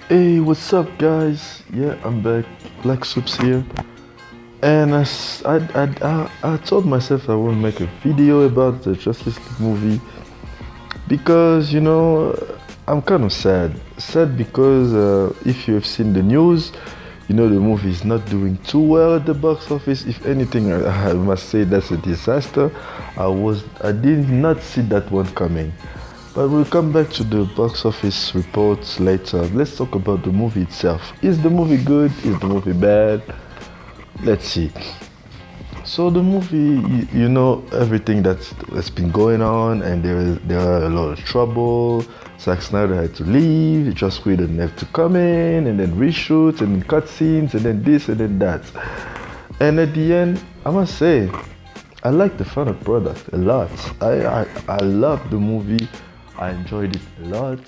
Hey, what's up, guys? Yeah, I'm back. Black Soups here. And I told myself I will make a video about the Justice League movie because, I'm kind of sad. Sad because if you have seen the news, the movie is not doing too well at the box office. If anything, I must say that's a disaster. I did not see that one coming. But we'll come back to the box office reports later. Let's talk about the movie itself. Is the movie good? Is the movie bad? Let's see. So the movie, everything that's been going on, and there are a lot of trouble. Zack Snyder had to leave. Joss Whedon had to come in and then reshoot and then cut scenes and then this and then that. And at the end, I must say, I like the final product a lot. I love the movie. I enjoyed it a lot.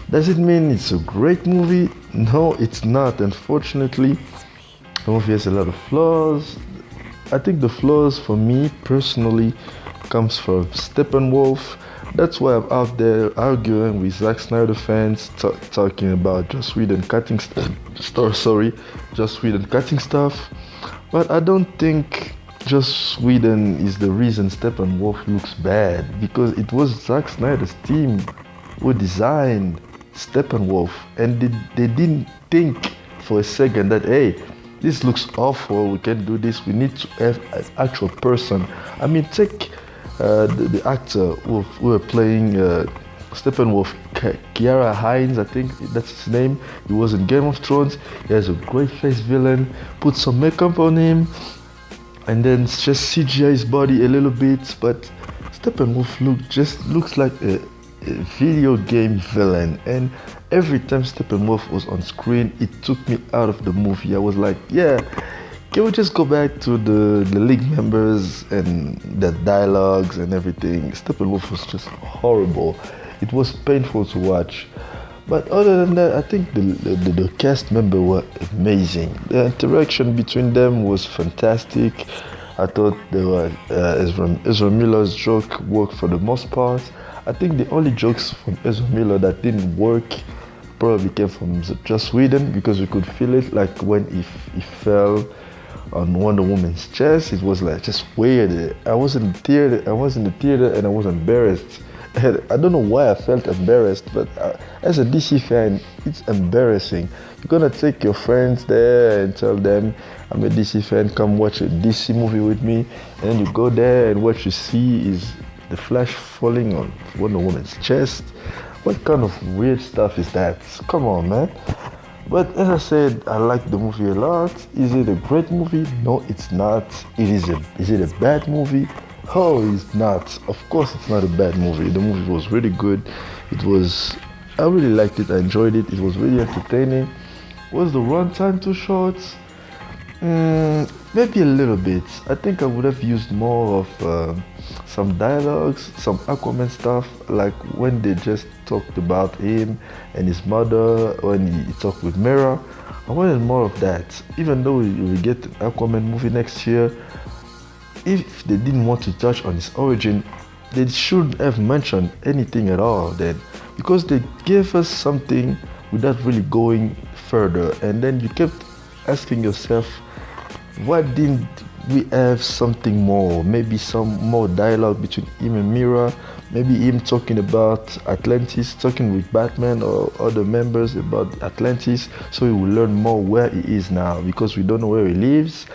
Does it mean it's a great movie? No, it's not. Unfortunately, the movie has a lot of flaws. I think the flaws for me personally comes from Steppenwolf. That's why I'm out there arguing with Zack Snyder fans, talking about Joss Whedon cutting Joss Whedon cutting stuff. But I don't think Joss Whedon is the reason Steppenwolf looks bad, because it was Zack Snyder's team who designed Steppenwolf, and they didn't think for a second that, hey, this looks awful, we can't do this, we need to have an actual person. I mean, take the actor who are playing Steppenwolf, Kiara Hines, I think that's his name. He was in Game of Thrones. He has a great face villain. Put some makeup on him, and then just CGI his body a little bit. But Steppenwolf looks like a video game villain. And every time Steppenwolf was on screen, it took me out of the movie. I was like, yeah, can we just go back to the League members and the dialogues and everything? Steppenwolf was just horrible. It was painful to watch. But other than that, I think the cast members were amazing. The interaction between them was fantastic. I thought Ezra Miller's joke worked for the most part. I think the only jokes from Ezra Miller that didn't work probably came from Joss Whedon, because we could feel it, like when he fell on Wonder Woman's chest. It was like just weird. I was in the theater and I was embarrassed. I don't know why I felt embarrassed, but as a DC fan, it's embarrassing. You're gonna take your friends there and tell them, I'm a DC fan, come watch a DC movie with me, and then you go there and what you see is the Flash falling on Wonder Woman's chest. What kind of weird stuff is that? Come on, man. But as I said, I like the movie a lot. Is it a great movie? No, it's not. Is it a bad movie? Oh, it's not. Of course, it's not a bad movie. The movie was really good. I really liked it. I enjoyed it. It was really entertaining. Was the runtime too short? Maybe a little bit. I think I would have used more of some dialogues, some Aquaman stuff, like when they just talked about him and his mother, when he talked with Mera. I wanted more of that. Even though we get an Aquaman movie next year, if they didn't want to touch on his origin, they shouldn't have mentioned anything at all then, because they gave us something without really going further. And then you kept asking yourself, why didn't we have something more? Maybe some more dialogue between him and Mera, maybe him talking about Atlantis, talking with Batman or other members about Atlantis, so we will learn more where he is now, because we don't know where he lives.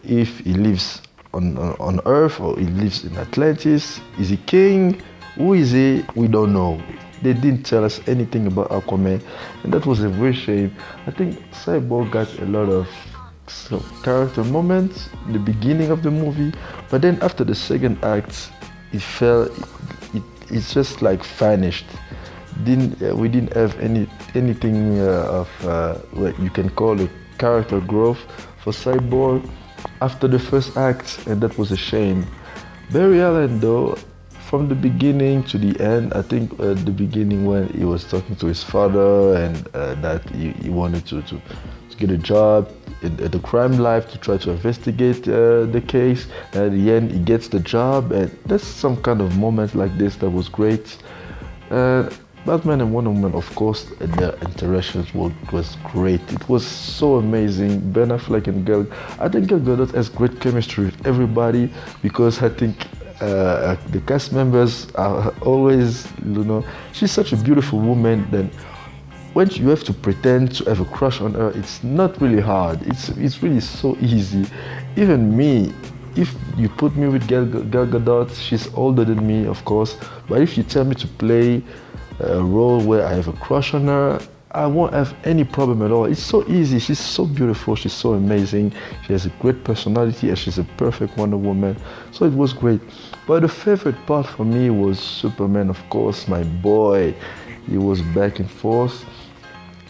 If he lives on Earth or he lives in Atlantis. Is he king? Who is he? We don't know. They didn't tell us anything about Aquaman, and that was a real shame. I think Cyborg got a lot of character moments in the beginning of the movie, but then after the second act, it's just like vanished. We didn't have anything of what you can call a character growth for Cyborg after the first act, and that was a shame. Barry Allen, though, from the beginning to the end, I think the beginning when he was talking to his father and that he wanted to get a job in the crime lab to try to investigate the case. And at the end, he gets the job, and there's some kind of moment like this that was great. Batman and Wonder Woman, of course, their interactions was great. It was so amazing. Ben Affleck and I think Gal Gadot has great chemistry with everybody because I think the cast members are always, she's such a beautiful woman. Then when you have to pretend to have a crush on her, it's not really hard. It's really so easy. Even me, if you put me with Gal Gadot, she's older than me, of course. But if you tell me to play a role where I have a crush on her, I won't have any problem at all. It's so easy. She's so beautiful. She's so amazing. She has a great personality and she's a perfect Wonder Woman. So it was great. But the favorite part for me was Superman, of course, my boy. He was back and forth.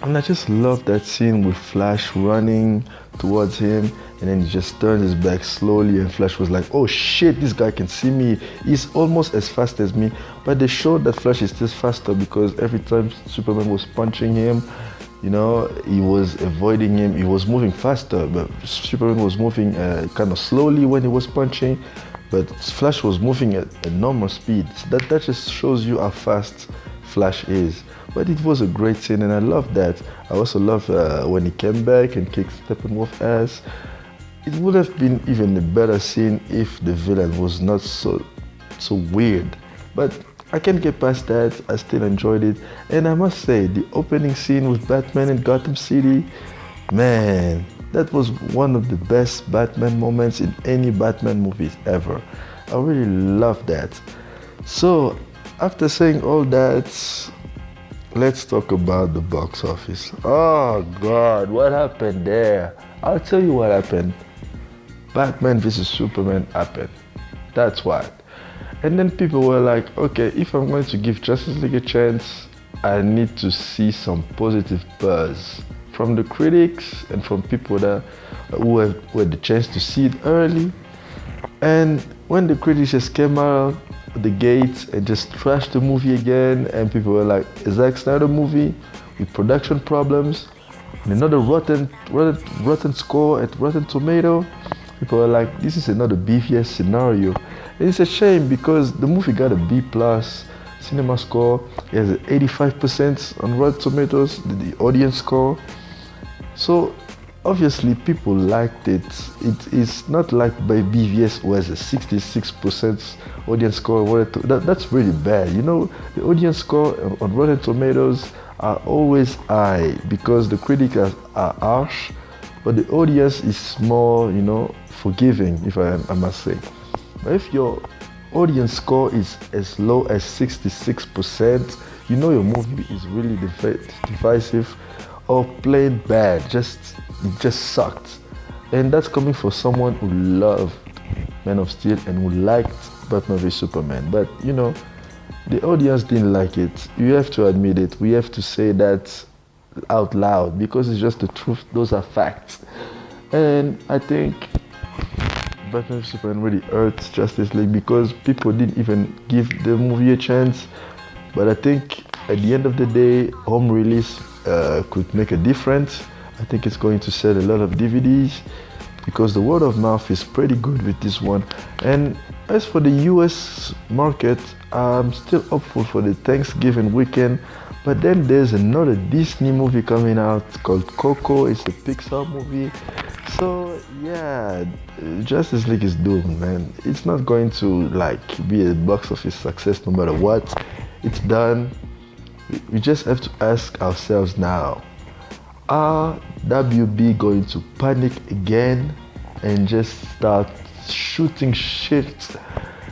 And I just love that scene with Flash running towards him and then he just turned his back slowly and Flash was like, oh shit, this guy can see me. He's almost as fast as me. But they showed that Flash is still faster because every time Superman was punching him, he was avoiding him. He was moving faster, but Superman was moving kind of slowly when he was punching. But Flash was moving at a normal speed. So that just shows you how fast Flash is. But it was a great scene and I love that. I also love when he came back and kicked Steppenwolf's ass. It would have been even a better scene if the villain was not so weird. But I can't get past that. I still enjoyed it. And I must say, the opening scene with Batman in Gotham City, man, that was one of the best Batman moments in any Batman movies ever. I really love that. So, after saying all that, let's talk about the box office. Oh God, what happened there? I'll tell you what happened. Batman vs Superman happened. That's what. And then people were like, okay, if I'm going to give Justice League a chance, I need to see some positive buzz from the critics and from people who had the chance to see it early. And when the critics just came out the gate and just trashed the movie again, and people were like, a Zack Snyder movie with production problems and another rotten score at Rotten Tomato. People were like, this is another BVS scenario. And it's a shame because the movie got a B plus cinema score. It has an 85% on Rotten Tomatoes, the audience score. So obviously people liked it. It is not like by BVS who has a 66% audience score. That's really bad. The audience score on Rotten Tomatoes are always high because the critics are harsh, but the audience is more, forgiving, if I must say. But if your audience score is as low as 66%, your movie is really divisive or plain bad. It just sucked. And that's coming from someone who loved Man of Steel and who liked Batman v Superman. But the audience didn't like it. You have to admit it. We have to say that out loud because it's just the truth. Those are facts. And I think Batman v Superman really hurts Justice League because people didn't even give the movie a chance. But I think at the end of the day, home release could make a difference. I think it's going to sell a lot of DVDs because the word of mouth is pretty good with this one. And as for the US market, I'm still hopeful for the Thanksgiving weekend. But then there's another Disney movie coming out called Coco. It's a Pixar movie. So yeah, Justice League is doomed, man. It's not going to be a box office success no matter what. It's done. We just have to ask ourselves now, are WB going to panic again and just start shooting shit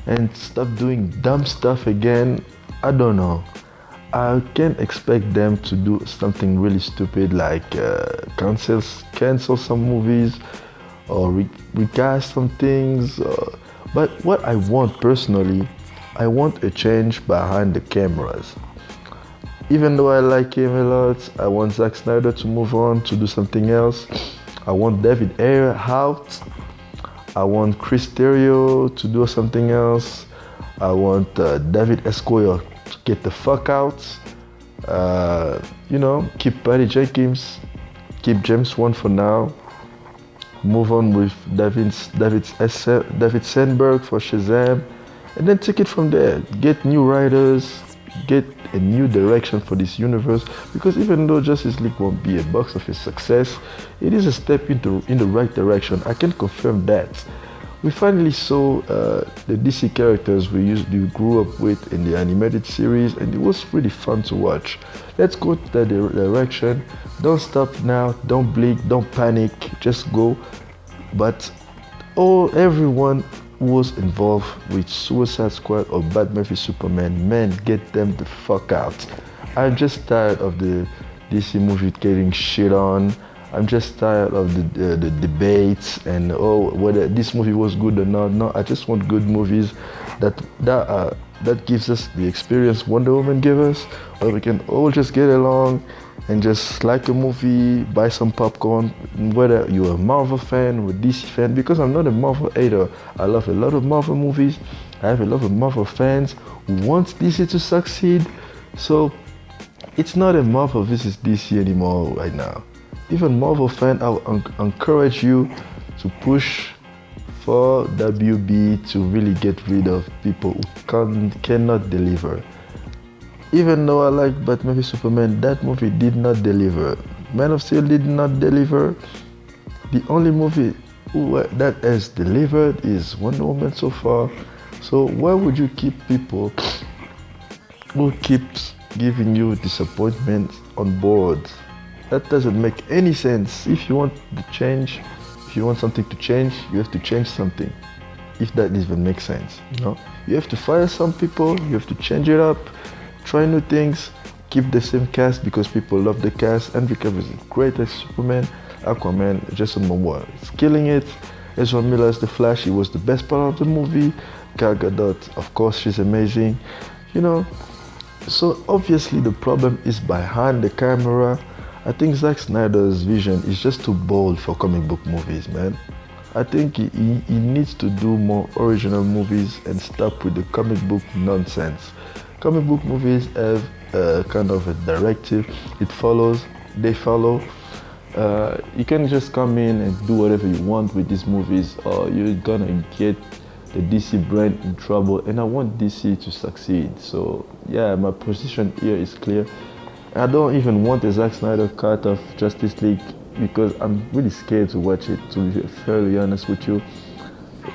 and stop doing dumb stuff again? I don't know. I can't expect them to do something really stupid like cancel some movies or recast some things. But what I want personally, I want a change behind the cameras. Even though I like him a lot, I want Zack Snyder to move on to do something else. I want David Ayer out. I want Chris Terrio to do something else. I want David Esquire to get the fuck out. Keep Patty Jenkins, keep James Wan for now. Move on with David Sandberg for Shazam, and then take it from there. Get new writers, get a new direction for this universe, because even though Justice League won't be a box office success, it is a step in the right direction. I can confirm that. We finally saw the DC characters we grew up with in the animated series, and it was really fun to watch. Let's go to that direction. Don't stop now, don't blink, don't panic, just go. But everyone who was involved with Suicide Squad or Batman v Superman, man, get them the fuck out. I'm just tired of the DC movie getting shit on. I'm just tired of the debates and whether this movie was good or not. No, I just want good movies that gives us the experience Wonder Woman gave us, where we can all just get along and just like a movie, buy some popcorn, whether you're a Marvel fan or a DC fan, because I'm not a Marvel hater. I love a lot of Marvel movies. I have a lot of Marvel fans who want DC to succeed. So it's not a Marvel versus DC anymore right now. Even Marvel fan, I will encourage you to push for WB to really get rid of people who cannot deliver. Even though I like Batman v Superman, that movie did not deliver. Man of Steel did not deliver. The only movie that has delivered is Wonder Woman so far. So why would you keep people who keeps giving you disappointment on board? That doesn't make any sense. If you want to change, if you want something to change, you have to change something. If that even makes sense, you have to fire some people, you have to change it up, try new things, keep the same cast because people love the cast. Henry Cavill is great as Superman. Aquaman, Jason Momoa is killing it. Ezra Miller as the Flash, he was the best part of the movie. Gal Gadot, of course, she's amazing. So obviously the problem is behind the camera. I think Zack Snyder's vision is just too bold for comic book movies, man. I think he needs to do more original movies and stop with the comic book nonsense. Comic book movies have kind of a directive. They follow. You can just come in and do whatever you want with these movies, or you're gonna get the DC brand in trouble. And I want DC to succeed. So yeah, my position here is clear. I don't even want a Zack Snyder cut of Justice League because I'm really scared to watch it, to be fairly honest with you.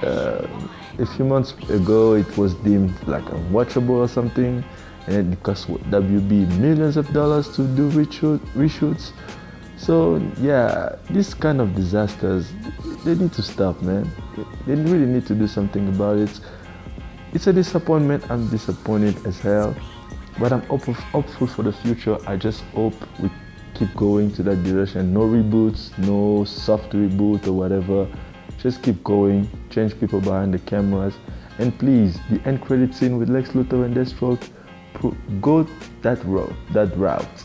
A few months ago it was deemed like unwatchable or something, and it cost WB millions of dollars to do reshoots. So yeah, these kind of disasters, they need to stop, man. They really need to do something about it. It's a disappointment. I'm disappointed as hell. But I'm hopeful for the future. I just hope we keep going to that direction. No reboots, no soft reboot or whatever. Just keep going, change people behind the cameras. And please, the end credit scene with Lex Luthor and Deathstroke, go that route.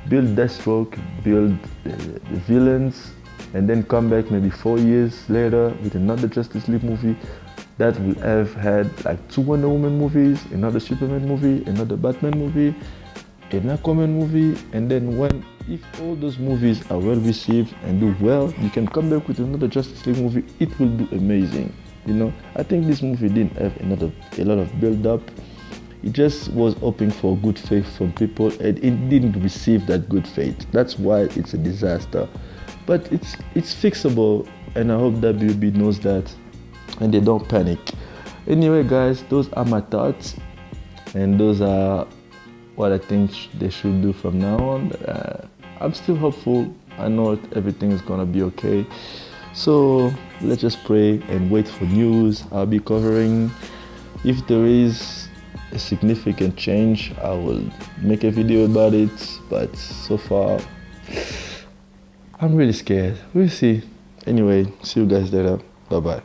Build Deathstroke, build the villains, and then come back maybe 4 years later with another Justice League movie. That will have had like 2 Wonder Woman movies, another Superman movie, another Batman movie, an Aquaman movie, and then if all those movies are well received and do well, you can come back with another Justice League movie. It will do amazing. I think this movie didn't have a lot of build up. It just was hoping for good faith from people, and it didn't receive that good faith. That's why it's a disaster. But it's fixable, and I hope WB knows that, and they don't panic. Anyway, guys, those are my thoughts, and those are what I think they should do from now on. I'm still hopeful. I know everything is gonna be okay. So let's just pray and wait for news. I'll be covering. If there is a significant change, I will make a video about it. But so far, I'm really scared. We'll see. Anyway, see you guys later. Bye bye.